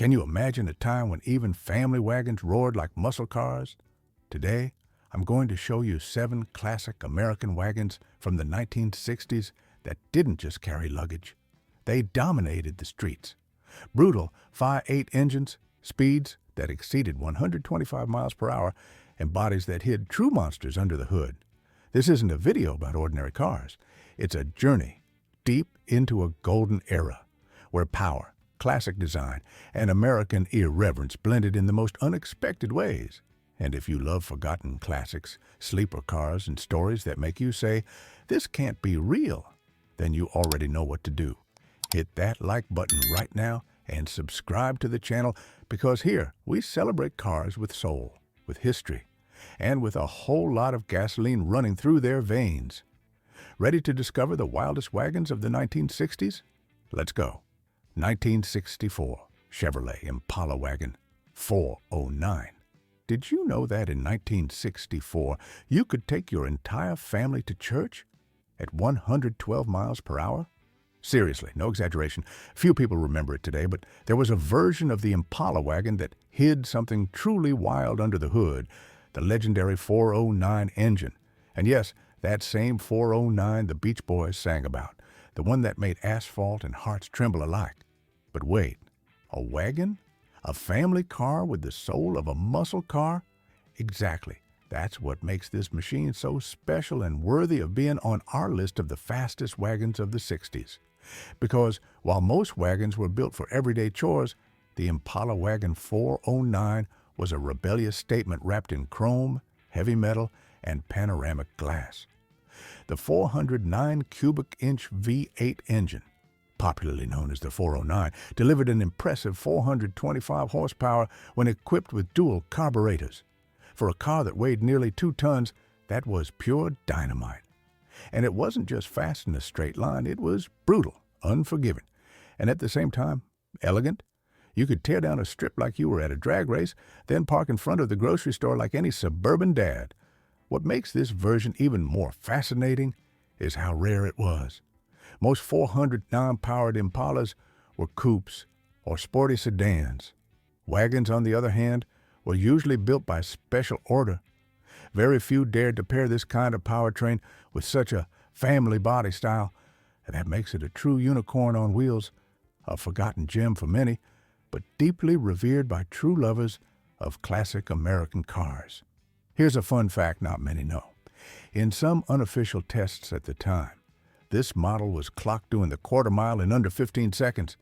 Can you imagine a time when even family wagons roared like muscle cars? Today, I'm going to show you 7 classic American wagons from the 1960s that didn't just carry luggage. They dominated the streets. Brutal 5.8 engines, speeds that exceeded 125 miles per hour, and bodies that hid true monsters under the hood. This isn't a video about ordinary cars. It's a journey deep into a golden era where power, classic design, and American irreverence blended in the most unexpected ways. And if you love forgotten classics, sleeper cars, and stories that make you say, "This can't be real," then you already know what to do. Hit that like button right now and subscribe to the channel, because here we celebrate cars with soul, with history, and with a whole lot of gasoline running through their veins. Ready to discover the wildest wagons of the 1960s? Let's go. 1964 Chevrolet Impala wagon 409. Did you know that in 1964 you could take your entire family to church at 112 miles per hour? Seriously, no exaggeration. Few people remember it today, but there was a version of the Impala wagon that hid something truly wild under the hood, the legendary 409 engine. And yes, that same 409 the Beach Boys sang about, the one that made asphalt and hearts tremble alike. But wait, a wagon? A family car with the soul of a muscle car? Exactly. That's what makes this machine so special and worthy of being on our list of the fastest wagons of the 60s. Because while most wagons were built for everyday chores, the Impala Wagon 409 was a rebellious statement wrapped in chrome, heavy metal, and panoramic glass. The 409 cubic inch V8 engine, popularly known as the 409, delivered an impressive 425 horsepower when equipped with dual carburetors. For a car that weighed nearly 2 tons, that was pure dynamite. And it wasn't just fast in a straight line, it was brutal, unforgiving, and at the same time, elegant. You could tear down a strip like you were at a drag race, then park in front of the grocery store like any suburban dad. What makes this version even more fascinating is how rare it was. Most 409-powered Impalas were coupes or sporty sedans. Wagons, on the other hand, were usually built by special order. Very few dared to pair this kind of powertrain with such a family body style, and that makes it a true unicorn on wheels, a forgotten gem for many, but deeply revered by true lovers of classic American cars. Here's a fun fact not many know. In some unofficial tests at the time, this model was clocked doing the quarter mile in under 15 seconds.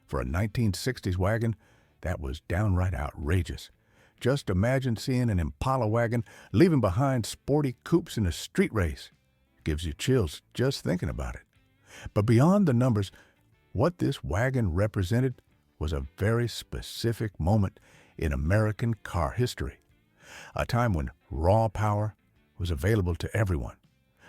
For a 1960s wagon, that was downright outrageous. Just imagine seeing an Impala wagon leaving behind sporty coupes in a street race. Gives you chills just thinking about it. But beyond the numbers, what this wagon represented was a very specific moment in American car history. A time when raw power was available to everyone.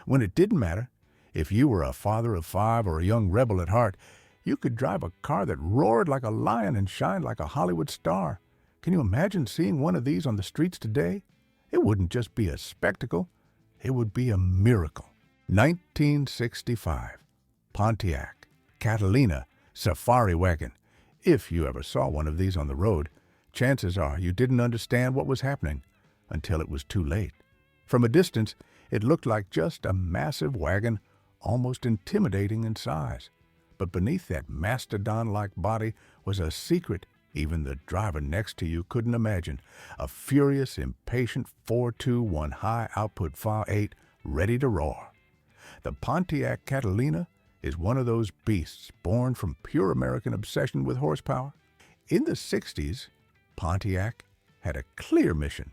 When it didn't matter if you were a father of 5 or a young rebel at heart, you could drive a car that roared like a lion and shined like a Hollywood star. Can you imagine seeing one of these on the streets today? It wouldn't just be a spectacle, it would be a miracle. 1965 Pontiac Catalina Safari Wagon. If you ever saw one of these on the road, chances are you didn't understand what was happening until it was too late. From a distance, it looked like just a massive wagon, almost intimidating in size. But beneath that mastodon-like body was a secret even the driver next to you couldn't imagine. A furious, impatient 421 high-output 5.8 ready to roar. The Pontiac Catalina is one of those beasts born from pure American obsession with horsepower. In the 60s, Pontiac had a clear mission: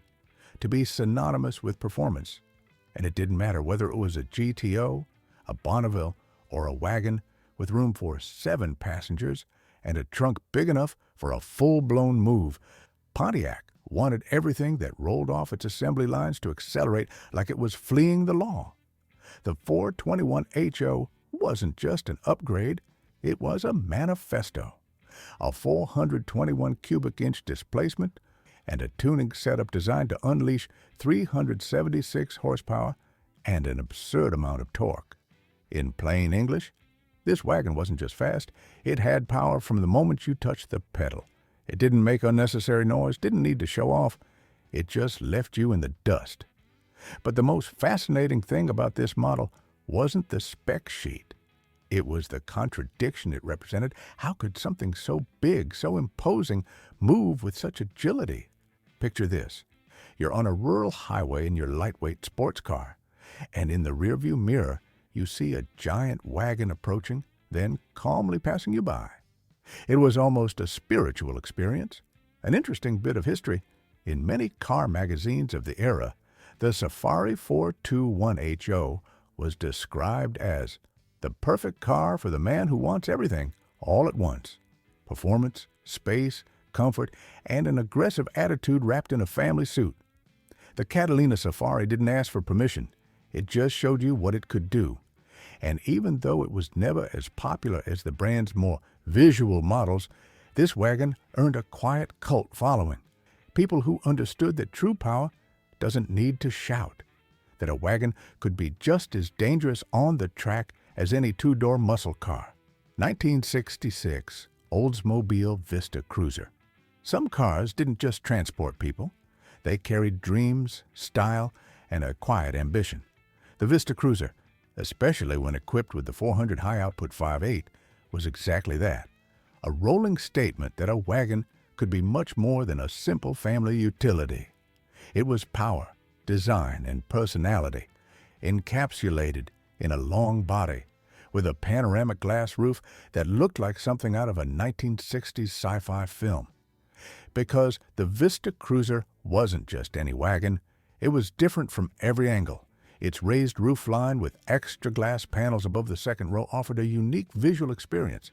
to be synonymous with performance. And it didn't matter whether it was a GTO, a Bonneville, or a wagon with room for 7 passengers and a trunk big enough for a full-blown move. Pontiac wanted everything that rolled off its assembly lines to accelerate like it was fleeing the law. The 421 HO wasn't just an upgrade, it was a manifesto. A 421 cubic inch displacement and a tuning setup designed to unleash 376 horsepower and an absurd amount of torque. In plain English, this wagon wasn't just fast, it had power from the moment you touched the pedal. It didn't make unnecessary noise, didn't need to show off. It just left you in the dust. But the most fascinating thing about this model wasn't the spec sheet. It was the contradiction it represented. How could something so big, so imposing, move with such agility? Picture this. You're on a rural highway in your lightweight sports car, and in the rearview mirror, you see a giant wagon approaching, then calmly passing you by. It was almost a spiritual experience. An interesting bit of history. In many car magazines of the era, the Safari 421HO was described as the perfect car for the man who wants everything all at once. Performance, space, comfort, and an aggressive attitude wrapped in a family suit. The Catalina Safari didn't ask for permission. It just showed you what it could do. And even though it was never as popular as the brand's more visual models, this wagon earned a quiet cult following. People who understood that true power doesn't need to shout, that a wagon could be just as dangerous on the track as any two-door muscle car. 1966 Oldsmobile Vista Cruiser. Some cars didn't just transport people. They carried dreams, style, and a quiet ambition. The Vista Cruiser, especially when equipped with the 400 high-output 5.8, was exactly that. A rolling statement that a wagon could be much more than a simple family utility. It was power, design, and personality, encapsulated in a long body, with a panoramic glass roof that looked like something out of a 1960s sci-fi film. Because the Vista Cruiser wasn't just any wagon, it was different from every angle. Its raised roof line with extra glass panels above the second row offered a unique visual experience,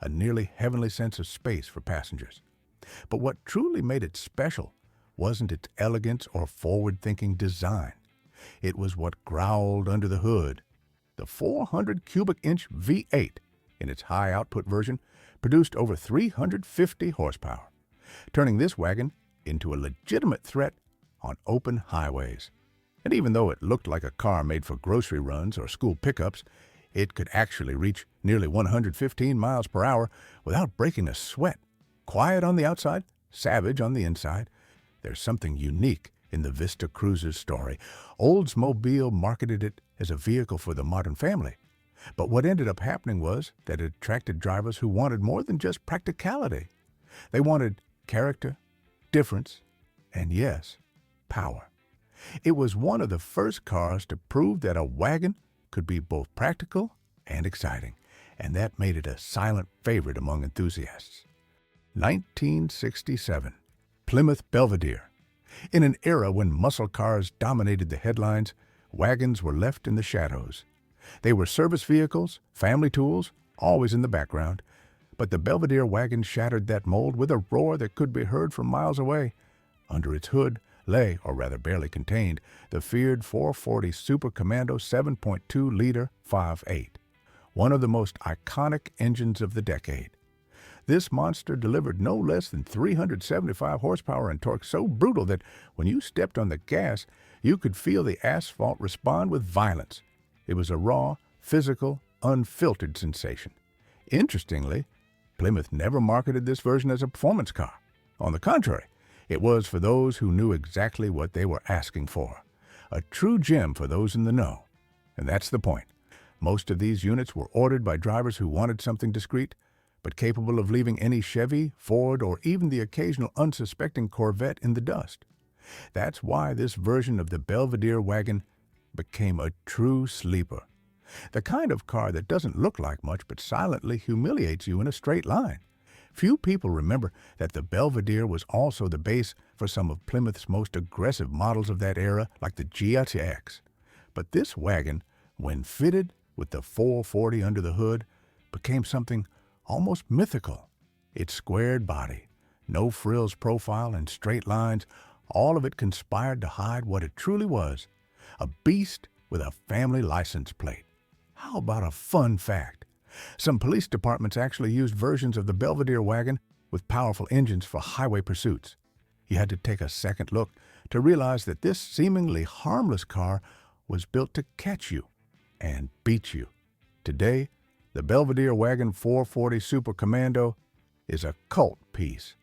a nearly heavenly sense of space for passengers. But what truly made it special wasn't its elegance or forward-thinking design. It was what growled under the hood. The 400 cubic inch V8, in its high-output version, produced over 350 horsepower, turning this wagon into a legitimate threat on open highways. And even though it looked like a car made for grocery runs or school pickups, it could actually reach nearly 115 miles per hour without breaking a sweat. Quiet on the outside, savage on the inside. There's something unique in the Vista Cruiser's story. Oldsmobile marketed it as a vehicle for the modern family. But what ended up happening was that it attracted drivers who wanted more than just practicality. They wanted character, difference, and yes, power. It was one of the first cars to prove that a wagon could be both practical and exciting, and that made it a silent favorite among enthusiasts. 1967, Plymouth Belvedere. In an era when muscle cars dominated the headlines, wagons were left in the shadows. They were service vehicles, family tools, always in the background. But the Belvedere wagon shattered that mold with a roar that could be heard from miles away. Under its hood lay, or rather barely contained, the feared 440 Super Commando 7.2-liter 5.8, one of the most iconic engines of the decade. This monster delivered no less than 375 horsepower and torque so brutal that when you stepped on the gas, you could feel the asphalt respond with violence. It was a raw, physical, unfiltered sensation. Interestingly, Plymouth never marketed this version as a performance car. On the contrary, it was for those who knew exactly what they were asking for. A true gem for those in the know. And that's the point. Most of these units were ordered by drivers who wanted something discreet, but capable of leaving any Chevy, Ford, or even the occasional unsuspecting Corvette in the dust. That's why this version of the Belvedere wagon became a true sleeper. The kind of car that doesn't look like much but silently humiliates you in a straight line. Few people remember that the Belvedere was also the base for some of Plymouth's most aggressive models of that era, like the GTX. But this wagon, when fitted with the 440 under the hood, became something almost mythical. Its squared body, no frills profile, and straight lines, all of it conspired to hide what it truly was, a beast with a family license plate. How about a fun fact? Some police departments actually used versions of the Belvedere wagon with powerful engines for highway pursuits. You had to take a second look to realize that this seemingly harmless car was built to catch you and beat you. Today, the Belvedere Wagon 440 Super Commando is a cult piece.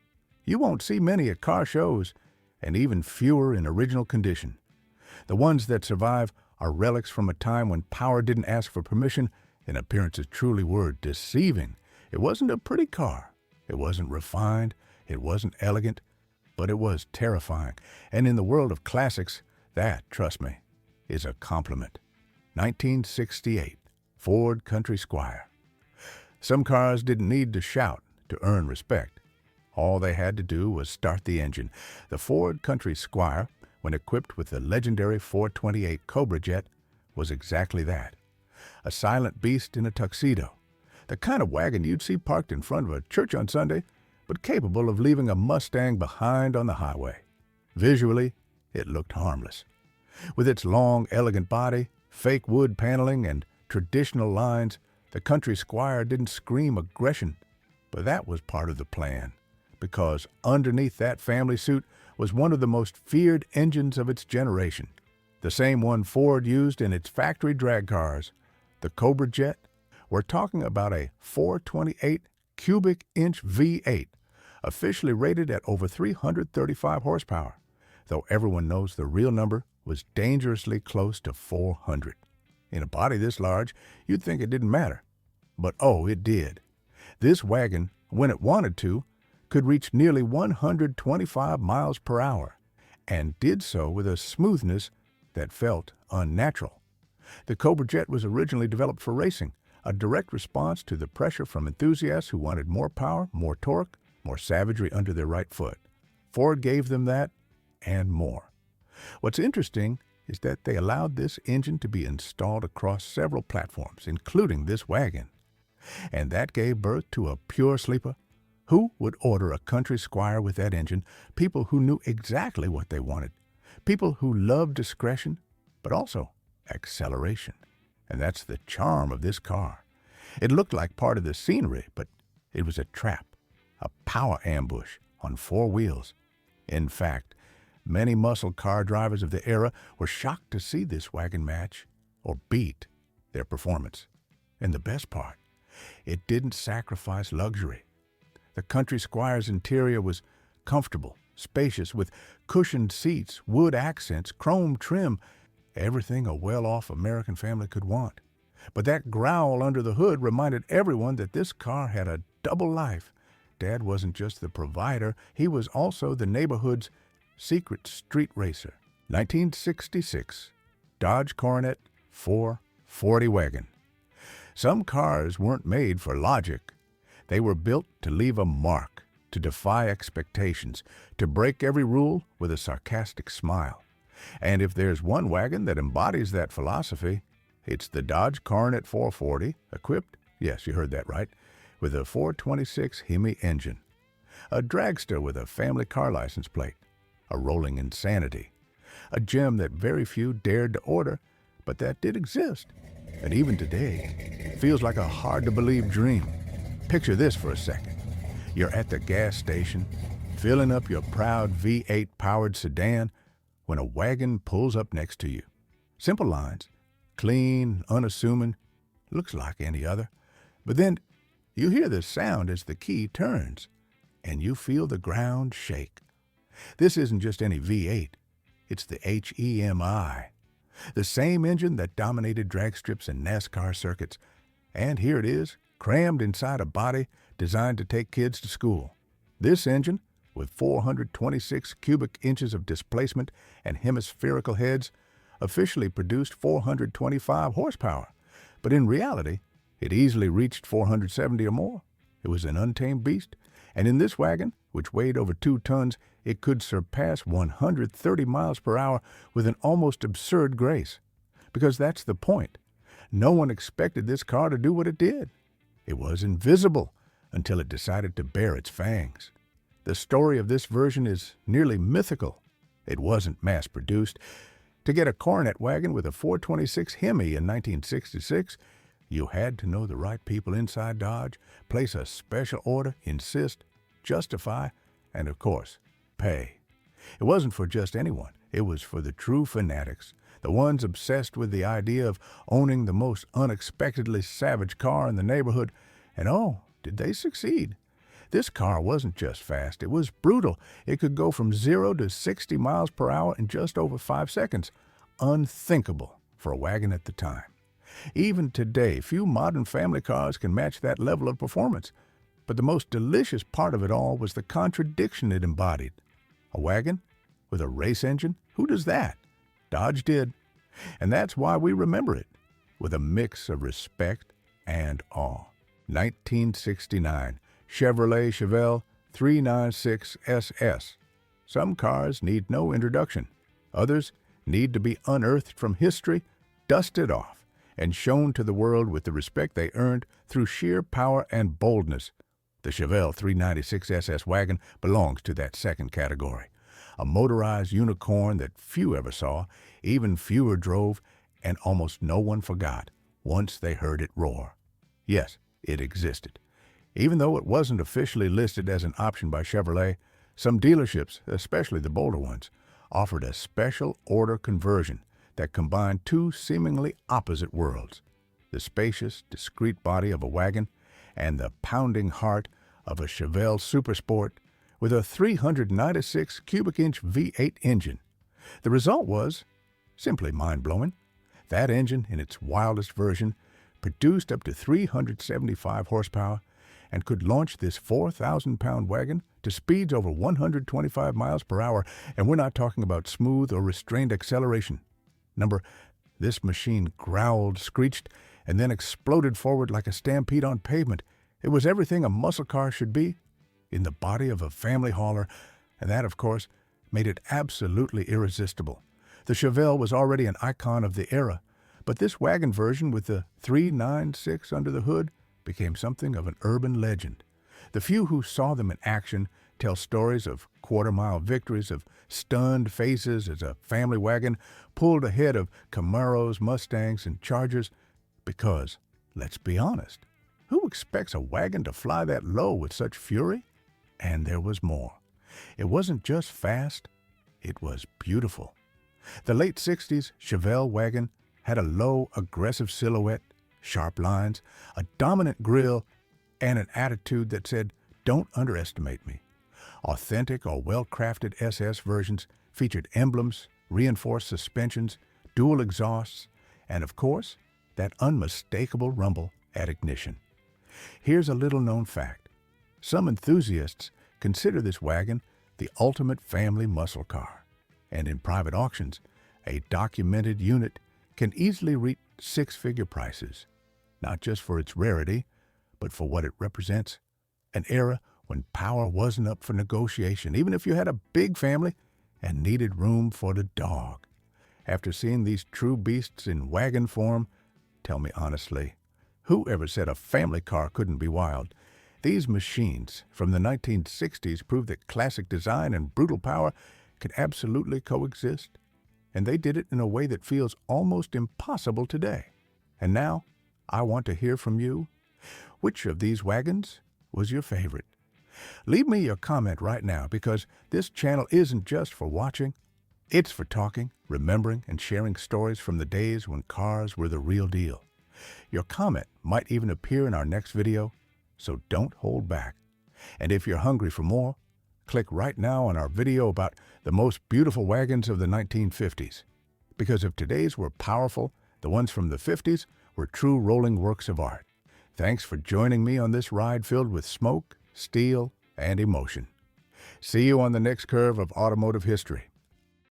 You won't see many at car shows, and even fewer in original condition. The ones that survive are relics from a time when power didn't ask for permission and appearances truly were deceiving. It wasn't a pretty car. It wasn't refined. It wasn't elegant. But it was terrifying. And in the world of classics, that, trust me, is a compliment. 1968, Ford Country Squire. Some cars didn't need to shout to earn respect. All they had to do was start the engine. The Ford Country Squire, when equipped with the legendary 428 Cobra Jet, was exactly that. A silent beast in a tuxedo. The kind of wagon you'd see parked in front of a church on Sunday, but capable of leaving a Mustang behind on the highway. Visually, it looked harmless. With its long, elegant body, fake wood paneling, and traditional lines, the Country Squire didn't scream aggression, but that was part of the plan, because underneath that family suit was one of the most feared engines of its generation, the same one Ford used in its factory drag cars, the Cobra Jet. We're talking about a 428 cubic inch V8, officially rated at over 335 horsepower, though everyone knows the real number was dangerously close to 400. In a body this large, you'd think it didn't matter. But oh, it did. This wagon, when it wanted to, could reach nearly 125 miles per hour, and did so with a smoothness that felt unnatural. The Cobra Jet was originally developed for racing, a direct response to the pressure from enthusiasts who wanted more power, more torque, more savagery under their right foot. Ford gave them that and more. What's interesting is that they allowed this engine to be installed across several platforms, including this wagon. And that gave birth to a pure sleeper. Who would order a Country Squire with that engine? People who knew exactly what they wanted. People who loved discretion, but also acceleration. And that's the charm of this car. It looked like part of the scenery, but it was a trap, a power ambush on four wheels. In fact, many muscle car drivers of the era were shocked to see this wagon match or beat their performance. And the best part, it didn't sacrifice luxury. The Country Squire's interior was comfortable, spacious, with cushioned seats, wood accents, chrome trim, everything a well-off American family could want. But that growl under the hood reminded everyone that this car had a double life. Dad wasn't just the provider, he was also the neighborhood's secret street racer. 1966, Dodge Coronet 440 wagon. Some cars weren't made for logic. They were built to leave a mark, to defy expectations, to break every rule with a sarcastic smile. And if there's one wagon that embodies that philosophy, it's the Dodge Coronet 440, equipped, yes, you heard that right, with a 426 HEMI engine. A dragster with a family car license plate. A rolling insanity. A gem that very few dared to order, but that did exist. And even today, feels like a hard-to-believe dream. Picture this for a second. You're at the gas station, filling up your proud V8-powered sedan, when a wagon pulls up next to you. Simple lines, clean, unassuming, looks like any other. But then you hear the sound as the key turns, and you feel the ground shake. This isn't just any V8, it's the HEMI, the same engine that dominated drag strips and NASCAR circuits. And here it is, crammed inside a body designed to take kids to school. This engine, with 426 cubic inches of displacement and hemispherical heads, officially produced 425 horsepower. But in reality, it easily reached 470 or more. It was an untamed beast. And in this wagon, which weighed over 2 tons, it could surpass 130 miles per hour with an almost absurd grace. Because that's the point. No one expected this car to do what it did. It was invisible until it decided to bare its fangs. The story of this version is nearly mythical. It wasn't mass-produced. To get a Coronet wagon with a 426 HEMI in 1966, you had to know the right people inside Dodge, place a special order, insist, justify, and of course, pay. It wasn't for just anyone. It was for the true fanatics, the ones obsessed with the idea of owning the most unexpectedly savage car in the neighborhood. And oh, did they succeed? This car wasn't just fast, it was brutal. It could go from 0 to 60 miles per hour in just over 5 seconds. Unthinkable for a wagon at the time. Even today, few modern family cars can match that level of performance. But the most delicious part of it all was the contradiction it embodied. A wagon with a race engine? Who does that? Dodge did. And that's why we remember it, with a mix of respect and awe. 1969, Chevrolet Chevelle 396 SS. Some cars need no introduction. Others need to be unearthed from history, dusted off, and shown to the world with the respect they earned through sheer power and boldness. The Chevelle 396 SS wagon belongs to that second category. A motorized unicorn that few ever saw, even fewer drove, and almost no one forgot once they heard it roar. Yes, it existed. Even though it wasn't officially listed as an option by Chevrolet, some dealerships, especially the bolder ones, offered a special order conversion that combined two seemingly opposite worlds: the spacious, discreet body of a wagon and the pounding heart of a Chevelle Supersport with a 396 cubic inch V8 engine. The result was simply mind-blowing. That engine, in its wildest version, produced up to 375 horsepower and could launch this 4,000-pound wagon to speeds over 125 miles per hour, and we're not talking about smooth or restrained acceleration. This machine growled, screeched, and then exploded forward like a stampede on pavement. It was everything a muscle car should be, in the body of a family hauler, and that, of course, made it absolutely irresistible. The Chevelle was already an icon of the era, but this wagon version with the 396 under the hood became something of an urban legend. The few who saw them in action tell stories of quarter-mile victories, of stunned faces as a family wagon pulled ahead of Camaros, Mustangs, and Chargers, because, let's be honest, who expects a wagon to fly that low with such fury? And there was more. It wasn't just fast, it was beautiful. The late 60s Chevelle wagon had a low, aggressive silhouette, sharp lines, a dominant grille, and an attitude that said, "Don't underestimate me." Authentic or well-crafted SS versions featured emblems, reinforced suspensions, dual exhausts, and of course, that unmistakable rumble at ignition. Here's a little-known fact. Some enthusiasts consider this wagon the ultimate family muscle car, and in private auctions, a documented unit can easily reach six-figure prices, not just for its rarity, but for what it represents: an era when power wasn't up for negotiation, even if you had a big family and needed room for the dog. After seeing these true beasts in wagon form, tell me honestly, who ever said a family car couldn't be wild? These machines from the 1960s prove that classic design and brutal power could absolutely coexist. And they did it in a way that feels almost impossible today. And now, I want to hear from you. Which of these wagons was your favorite? Leave me your comment right now, because this channel isn't just for watching. It's for talking, remembering, and sharing stories from the days when cars were the real deal. Your comment might even appear in our next video, so don't hold back. And if you're hungry for more, click right now on our video about the most beautiful wagons of the 1950s. Because if today's were powerful, the ones from the 50s were true rolling works of art. Thanks for joining me on this ride filled with smoke, steel, and emotion. See you on the next curve of automotive history.